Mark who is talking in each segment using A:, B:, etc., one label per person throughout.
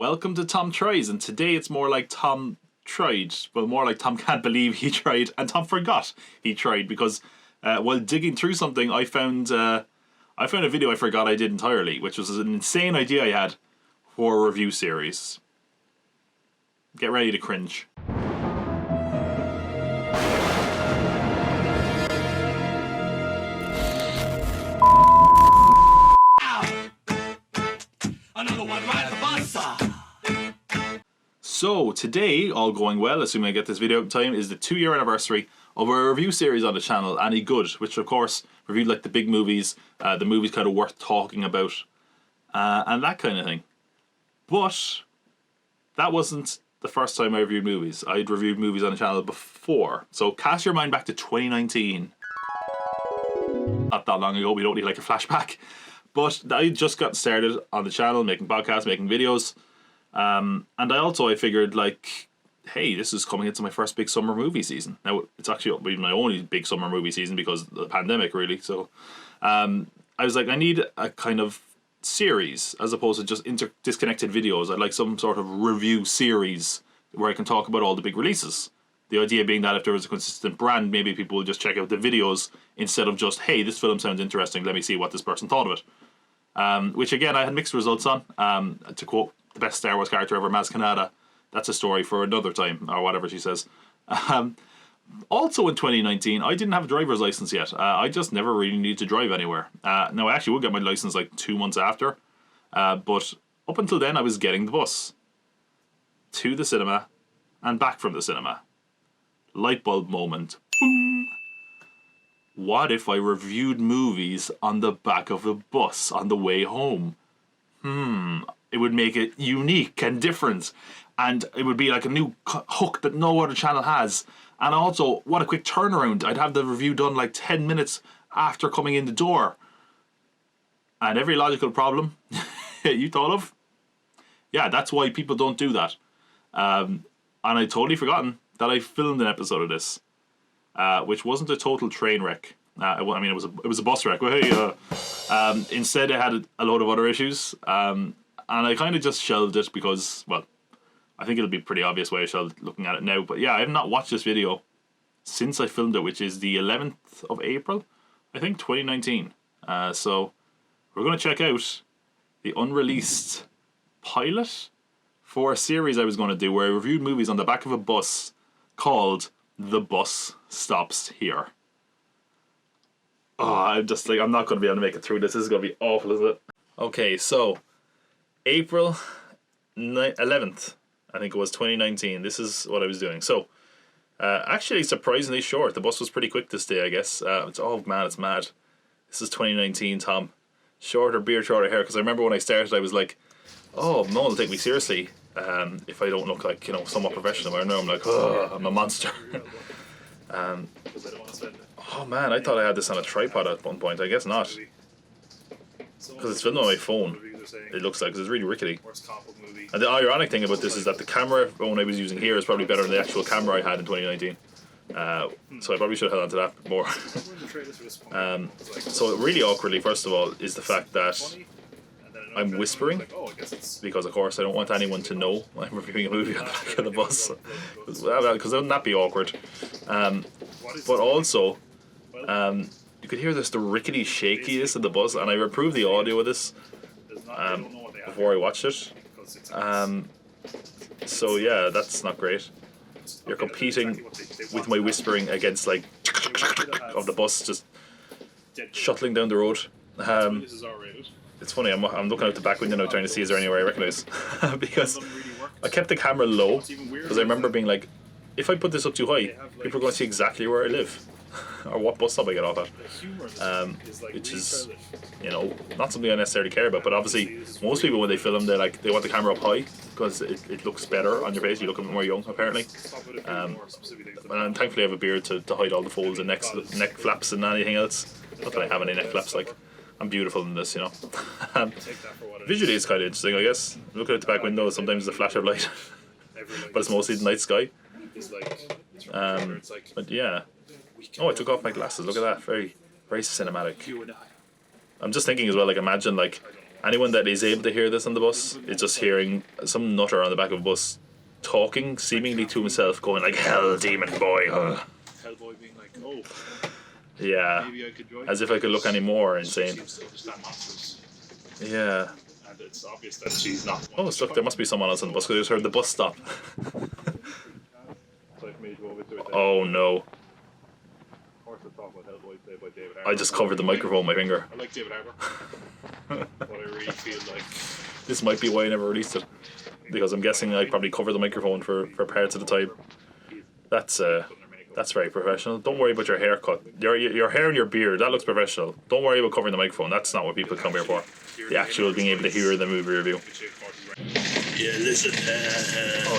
A: Welcome to Tom Tries, and today it's more like Tom tried. Well, more like Tom can't believe he tried, and Tom forgot he tried because while digging through something, I found a video I forgot I did entirely, which was an insane idea I had for a review series. Get ready to cringe.
B: Another one right at the bus.
A: So today, all going well, assuming I get this video out in time, is the 2-year anniversary of our review series on the channel, Any Good, which of course reviewed like the big movies, the movies kind of worth talking about, and that kind of thing. But that wasn't the first time I reviewed movies. I'd reviewed movies on the channel before. So cast your mind back to 2019. Not that long ago, we don't need like a flashback. But I just got started on the channel, making podcasts, making videos. And I figured, like, hey, this is coming into my first big summer movie season. Now, it's actually my only big summer movie season because of the pandemic, really. So I was like, I need a kind of series as opposed to just disconnected videos. I'd like some sort of review series where I can talk about all the big releases. The idea being that if there was a consistent brand, maybe people would just check out the videos instead of just, hey, this film sounds interesting, let me see what this person thought of it. Which, again, I had mixed results on. To quote the best Star Wars character ever, Maz Kanata, that's a story for another time, or whatever she says. Also in 2019, I didn't have a driver's license yet. I just never really needed to drive anywhere. Now, I actually would get my license like 2 months after. But up until then, I was getting the bus to the cinema and back from the cinema. Light bulb moment. Boom. What if I reviewed movies on the back of the bus on the way home? It would make it unique and different. And it would be like a new hook that no other channel has. And also, what a quick turnaround. I'd have the review done like 10 minutes after coming in the door. And every logical problem you thought of? Yeah, that's why people don't do that. And I'd totally forgotten that I filmed an episode of this, which wasn't a total train wreck. I mean, it was a bus wreck. Instead, it had a load of other issues, and I kind of just shelved it because, well, I think it'll be pretty obvious why I shelved looking at it now. But yeah, I have not watched this video since I filmed it, which is the 11th of April, I think, 2019. So we're going to check out the unreleased pilot for a series I was going to do where I reviewed movies on the back of a bus called The Bus Stops Here. Oh, I'm not going to be able to make it through this. This is going to be awful, isn't it? Okay, so April 11th, I think it was 2019. This is what I was doing. So, actually surprisingly short. The bus was pretty quick this day, I guess. Oh man, it's mad. This is 2019, Tom. Shorter beard, shorter hair. Because I remember when I started, I was like, oh, no one will take me seriously if I don't look like, somewhat professional. I know I'm like, oh, I'm a monster. Oh man, I thought I had this on a tripod at one point. I guess not. Because it's filmed on my phone. It looks like, because it's really rickety. And the ironic thing about this is that the camera phone I was using here is probably better than the actual camera I had in 2019. So I probably should have held on to that more. So really awkwardly, first of all, is the fact that I'm whispering, because of course I don't want anyone to know I'm reviewing a movie on the back of the bus, because wouldn't that be awkward? But also, you could hear the rickety shakiness of the bus, and I improved the audio of this before I watched it. So yeah, that's not great. You're competing with my whispering against like of the bus just shuttling down the road. It's funny, I'm looking out the back window now trying to see is there anywhere I recognise. Because I kept the camera low, because I remember being like, if I put this up too high, people are going to see exactly where I live. Or what bus stop I get off at. Which is, not something I necessarily care about. But obviously, most people when they film, they want the camera up high, because it looks better on your face. You look a bit more young, apparently. And thankfully I have a beard to hide all the folds and neck flaps and anything else. Not that I have any neck flaps, like, I'm beautiful in this, Visually it's kind of interesting, I guess. Looking at the back window, sometimes there's a flash of light. But it's mostly the night sky. But yeah. Oh, I took off my glasses, look at that. Very, very cinematic. I'm just thinking as well, like, imagine, like, Anyone that is able to hear this on the bus is just hearing some nutter on the back of a bus talking seemingly to himself, going like, "Hell, demon boy."
C: Hellboy being like, oh,
A: Yeah,
C: maybe I could join.
A: as if I could look any more insane.
C: She seems to understand monsters,
A: Yeah.
C: and it's obvious that she's not.
A: Oh, look, there must be someone else on the bus because I just heard the bus stop.
C: So I've made you over to it.
A: Oh no.
C: Of course, we're talking about Hellboy played by David Harbour.
A: I just covered the microphone with my finger.
C: I like David Harbour, but I really feel like
A: This might be why I never released it. Because I'm guessing I probably covered the microphone for parts of the time. That's very professional. Don't worry about your haircut. Your hair and your beard, that looks professional. Don't worry about covering the microphone. That's not what people come here for. The actual being able to hear the movie review.
C: yeah, listen.
A: Oh,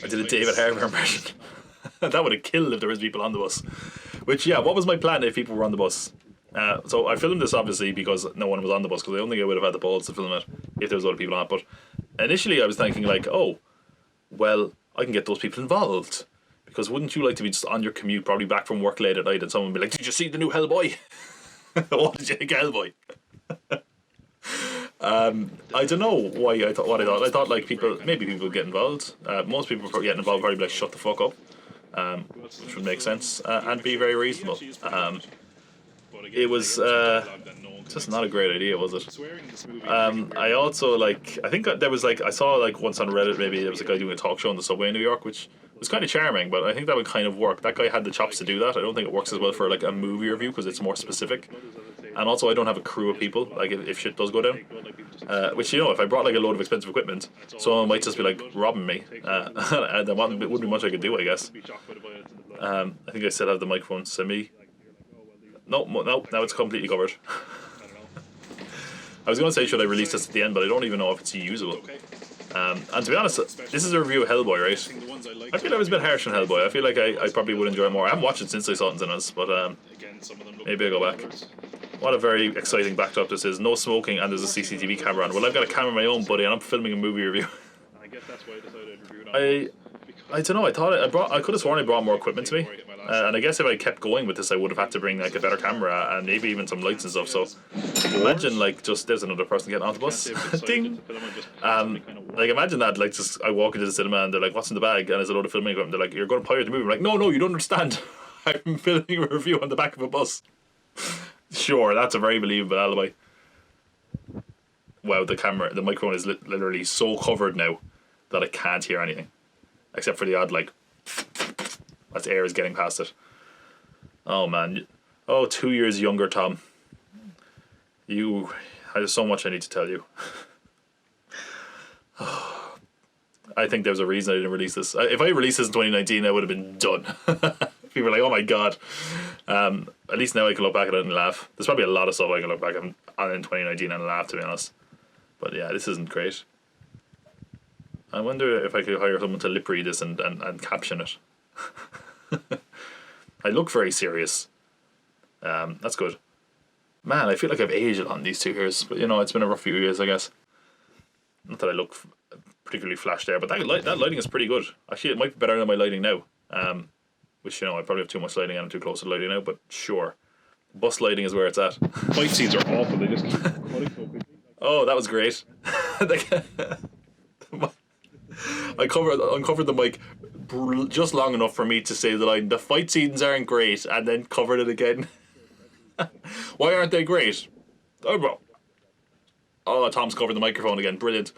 A: I did a David Harbour impression. That would have killed if there was people on the bus. Which, yeah, what was my plan if people were on the bus? So I filmed this obviously because no one was on the bus, because I don't think I would have had the balls to film it if there was other people on it. But initially I was thinking like, oh, well, I can get those people involved. Because wouldn't you like to be just on your commute, probably back from work late at night, and someone would be like, "Did you see the new Hellboy?" What did you think of Hellboy? I don't know why I thought what I thought. I thought like maybe people would get involved. Most people getting involved probably be like, "Shut the fuck up," which would make sense and be very reasonable. It was just not a great idea, was it? I also I think there was I saw once on Reddit, maybe there was a guy doing a talk show on the subway in New York, which was kind of charming, but I think that would kind of work. That guy had the chops to do that. I don't think it works as well for a movie review because it's more specific. And also I don't have a crew of people, if shit does go down. Which, if I brought a load of expensive equipment, someone might just be robbing me. And there wouldn't be much I could do, I guess. I think I still have the microphone semi. No, now it's completely covered. I was going to say, should I release this at the end, but I don't even know if it's usable. And to be honest, this is a review of Hellboy, right? I feel I was a bit harsh on Hellboy. I feel like I probably would enjoy it more. I haven't watched it since I saw it in cinemas, but maybe I'll go back. What a very exciting backdrop this is. No smoking, and there's a CCTV camera on. Well, I've got a camera of my own, buddy, and I'm filming a movie review.
C: I guess that's why I decided to review it.
A: I don't know. I could have sworn I brought more equipment to me, and I guess if I kept going with this, I would have had to bring a better camera and maybe even some lights and stuff. So imagine just there's another person getting on the bus. Ding. Imagine that just I walk into the cinema and they're like, "What's in the bag?" And there's a load of filming equipment. They're like, "You're going to pirate the movie." I'm like, "No, you don't understand. I'm filming a review on the back of a bus." Sure, that's a very believable alibi. Wow, the microphone is literally so covered now that I can't hear anything. Except for the odd, as air is getting past it. Oh, man. Oh, 2 years younger, Tom. There's so much I need to tell you. I think there's a reason I didn't release this. If I released this in 2019, I would have been done. People are like, "Oh my god." At least now I can look back at it and laugh. There's probably a lot of stuff I can look back on in 2019 and laugh, to be honest. But yeah, this isn't great. I wonder if I could hire someone to lip read this and caption it. I look very serious. That's good. Man, I feel like I've aged on these 2 years, but it's been a rough few years, I guess. Not that I look particularly flash there, but that lighting is pretty good. Actually, it might be better than my lighting now. Which, I probably have too much lighting and I'm too close to the lighting now, but sure. Bus lighting is where it's at.
C: Fight scenes are awful. They just keep cutting so quickly.
A: Oh, that was great. I uncovered the mic just long enough for me to say the line, "The fight scenes aren't great," and then covered it again. Why aren't they great? Oh, Tom's covered the microphone again. Brilliant.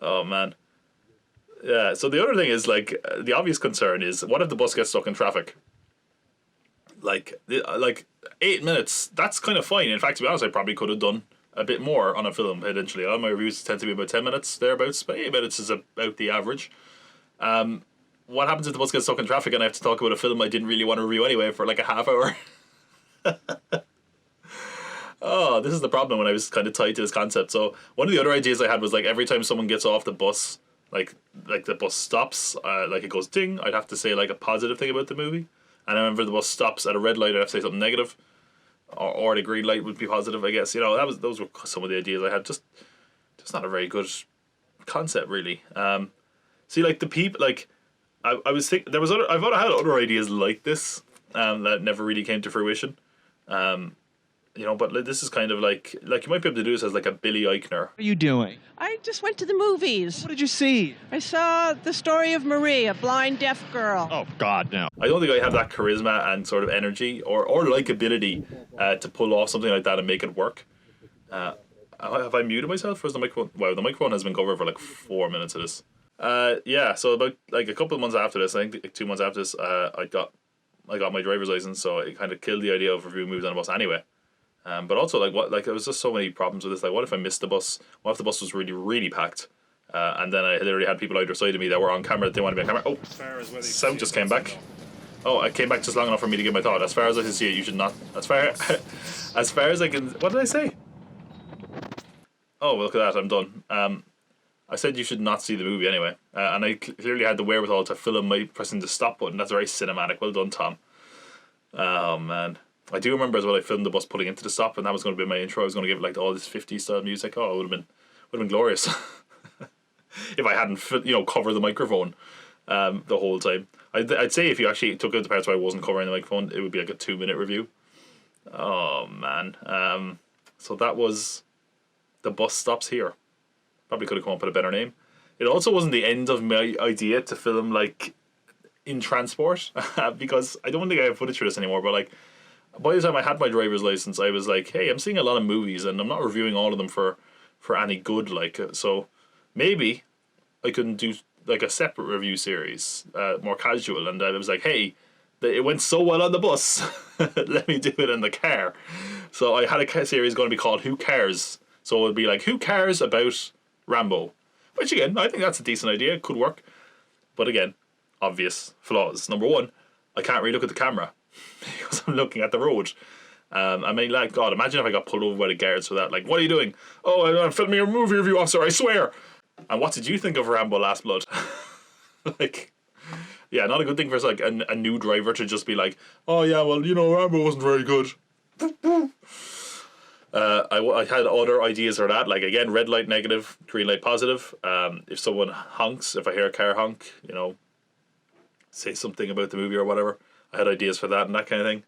A: Oh, man. Yeah, so the other thing is, the obvious concern is, what if the bus gets stuck in traffic? 8 minutes, that's kind of fine. In fact, to be honest, I probably could have done a bit more on a film, eventually. All my reviews tend to be about 10 minutes, thereabouts, but 8 minutes is about the average. What happens if the bus gets stuck in traffic and I have to talk about a film I didn't really want to review anyway for a half hour? Oh, this is the problem when I was kind of tied to this concept. So one of the other ideas I had was every time someone gets off the bus, the bus stops, it goes ding, I'd have to say a positive thing about the movie. And I remember the bus stops at a red light, I'd have to say something negative. Or the green light would be positive, I guess. Those were some of the ideas I had. Just not a very good concept, really. See, the people, I was thinking, I've had other ideas like this, that never really came to fruition. you know, but this is kind of like you might be able to do this as like a Billy Eichner.
D: What are you doing?
E: I just went to the movies.
D: What did you see?
E: I saw The Story of Marie, a blind deaf girl.
D: Oh, God, no.
A: I don't think I have that charisma and sort of energy or likability to pull off something like that and make it work. Have I muted myself? Or is the microphone? Wow, the microphone has been covered for like 4 minutes of this. Yeah, so about like a couple of months after this, I think like 2 months after this, I got my driver's license, so it kind of killed the idea of reviewing movies on a bus anyway. But also there was just so many problems with this. Like, what if I missed the bus? What if the bus was really, really packed? And then I literally had people either side of me that were on camera that they wanted to be on camera. Oh, sound just came back. Oh, I came back just long enough for me to get my thought. As far as I can see it, you should not. As far as I can. What did I say? Oh, well, look at that. I'm done. I said you should not see the movie anyway, and I clearly had the wherewithal to film by pressing the stop button. That's very cinematic. Well done, Tom. Oh man. I do remember as well. I filmed the bus pulling into the stop, and that was going to be my intro. I was going to give it like all this 50s style music. Oh, it would have been glorious if I hadn't covered the microphone the whole time. I'd say if you actually took out the parts where I wasn't covering the microphone, it would be like a 2-minute review. Oh man. So that was The Bus Stops Here. Probably could have come up with a better name. It also wasn't the end of my idea to film like in transport because I don't think I have footage for this anymore. But like, by the time I had my driver's license, I was like, hey, I'm seeing a lot of movies and I'm not reviewing all of them for any good. Like, so maybe I couldn't do like a separate review series, more casual. And I was like, hey, it went so well on the bus, let me do it in the car. So I had a series going to be called Who Cares? So it would be like, who cares about Rambo? Which again, I think that's a decent idea. It could work. But again, obvious flaws. Number one, I can't really look at the camera because I'm looking at the road. I mean, like, God, imagine if I got pulled over by the guards for that. Like, what are you doing? Oh, I'm filming a movie review, officer, I swear. And what did you think of Rambo Last Blood? Like, yeah, not a good thing for like a new driver to just be like, oh yeah, well, Rambo wasn't very good. I had other ideas for that, like again, red light negative, green light positive. If someone honks, if I hear a car honk, say something about the movie or whatever. I had ideas for that and that kind of thing.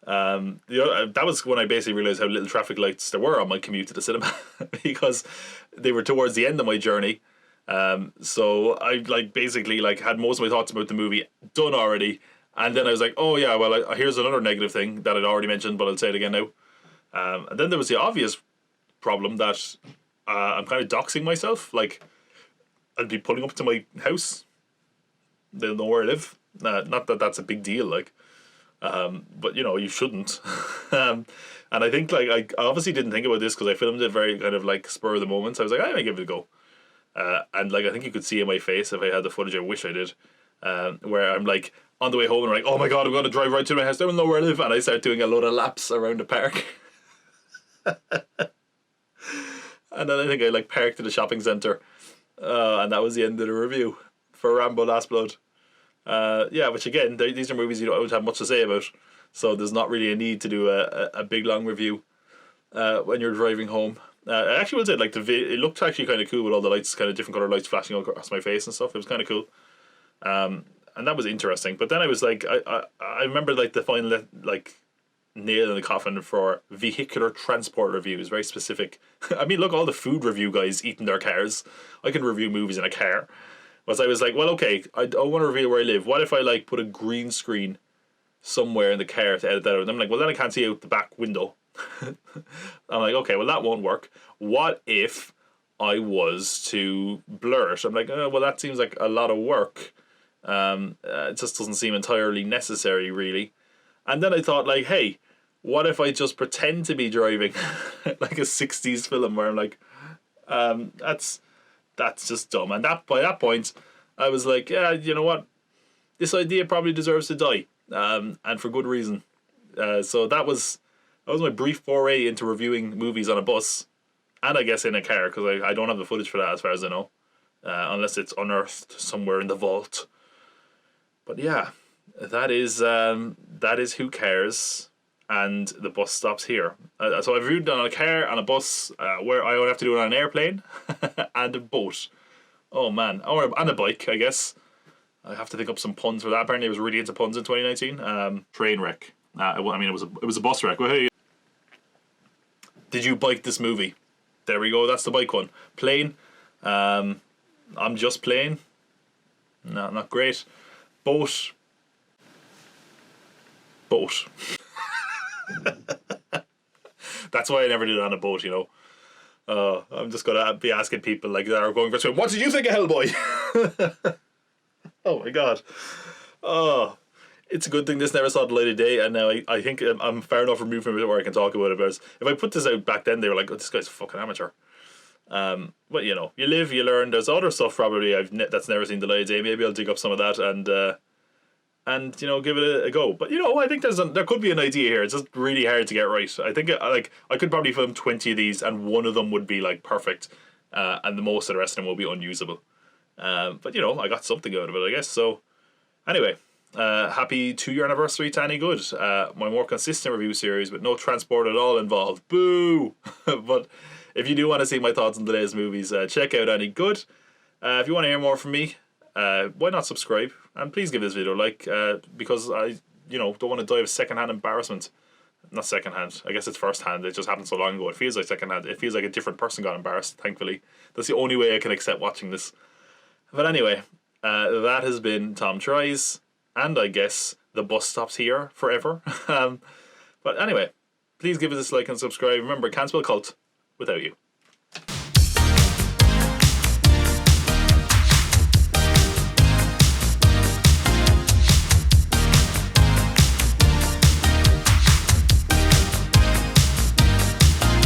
A: That was when I basically realized how little traffic lights there were on my commute to the cinema because they were towards the end of my journey. So I basically had most of my thoughts about the movie done already, and then I was like, oh yeah, well, here's another negative thing that I'd already mentioned, but I'll say it again now. And then there was the obvious problem that I'm kind of doxing myself. Like, I'd be pulling up to my house. They'll know where I live. Not that that's a big deal, but you shouldn't. And I think I obviously didn't think about this because I filmed it very kind of spur of the moment. So I was like, I might give it a go. And I think you could see in my face if I had the footage. I wish I did. Where I'm on the way home and I'm like, oh my God, I'm going to drive right to my house. They will know where I live. And I start doing a load of laps around the park. And then I think I parked at a shopping centre. And that was the end of the review for Rambo Last Blood. Yeah, which again, these are movies you don't have much to say about. So there's not really a need to do a big long review when you're driving home. I actually would say it looked actually kind of cool with all the lights, kind of different colour lights flashing across my face and stuff. It was kind of cool. And that was interesting. But then I was I remember the final nail in the coffin for vehicular transport reviews, very specific. I mean, look, all the food review guys eating their cars. I can review movies in a car. But I was like, well, okay, I want to reveal where I live. What if I put a green screen somewhere in the car to edit that out? And I'm like, well, then I can't see out the back window. I'm like, okay, well, that won't work. What if I was to blur it? I'm like, well, that seems like a lot of work. It just doesn't seem entirely necessary, really. And then I thought, hey, what if I just pretend to be driving like a 60s film where I'm like, that's just dumb. And by that point, I was like, yeah, you know what? This idea probably deserves to die, and for good reason. So that was my brief foray into reviewing movies on a bus, and I guess in a car, because I don't have the footage for that as far as I know, unless it's unearthed somewhere in the vault. But yeah, that is Who Cares, and The Bus Stops Here. So I've reviewed it on a car, on a bus, where I would have to do it on an airplane, and a boat. Oh man, and a bike, I guess. I have to think up some puns for that. Apparently, I was really into puns in 2019. Train wreck. I mean, it was a bus wreck. Well, hey. Did you bike this movie? There we go. That's the bike one. Plane. I'm just playing. No, not great. Boat. Boat. That's why I never did it on a boat, you know. I'm just gonna be asking people like that are going for a swim. What did you think of Hellboy? Oh my god. Oh, it's a good thing this never saw the light of day, and now I think I'm far enough removed from it where I can talk about it. But if I put this out back then, they were like, "Oh, this guy's a fucking amateur." But you know, you live, you learn. There's other stuff probably that's never seen the light of day. Maybe I'll dig up some of that and you know, give it a go. But you know, I think there could be an idea here. It's just really hard to get right. I think I could probably film 20 of these, and one of them would be like perfect, and the most of the rest of them will be unusable. But you know, I got something out of it, I guess. So anyway, happy 2-year anniversary to Any Good. My more consistent review series with no transport at all involved. Boo! But if you do want to see my thoughts on today's movies, check out Any Good. If you want to hear more from me, why not subscribe? And please give this video a like, because I, you know, don't want to die of secondhand embarrassment. Not secondhand, I guess it's firsthand. It just happened so long ago. It feels like secondhand. It feels like a different person got embarrassed, thankfully. That's the only way I can accept watching this. But anyway, that has been Tom Tries, and I guess the bus stops here forever. But anyway, please give us a like and subscribe. Remember, can't spell cult without you.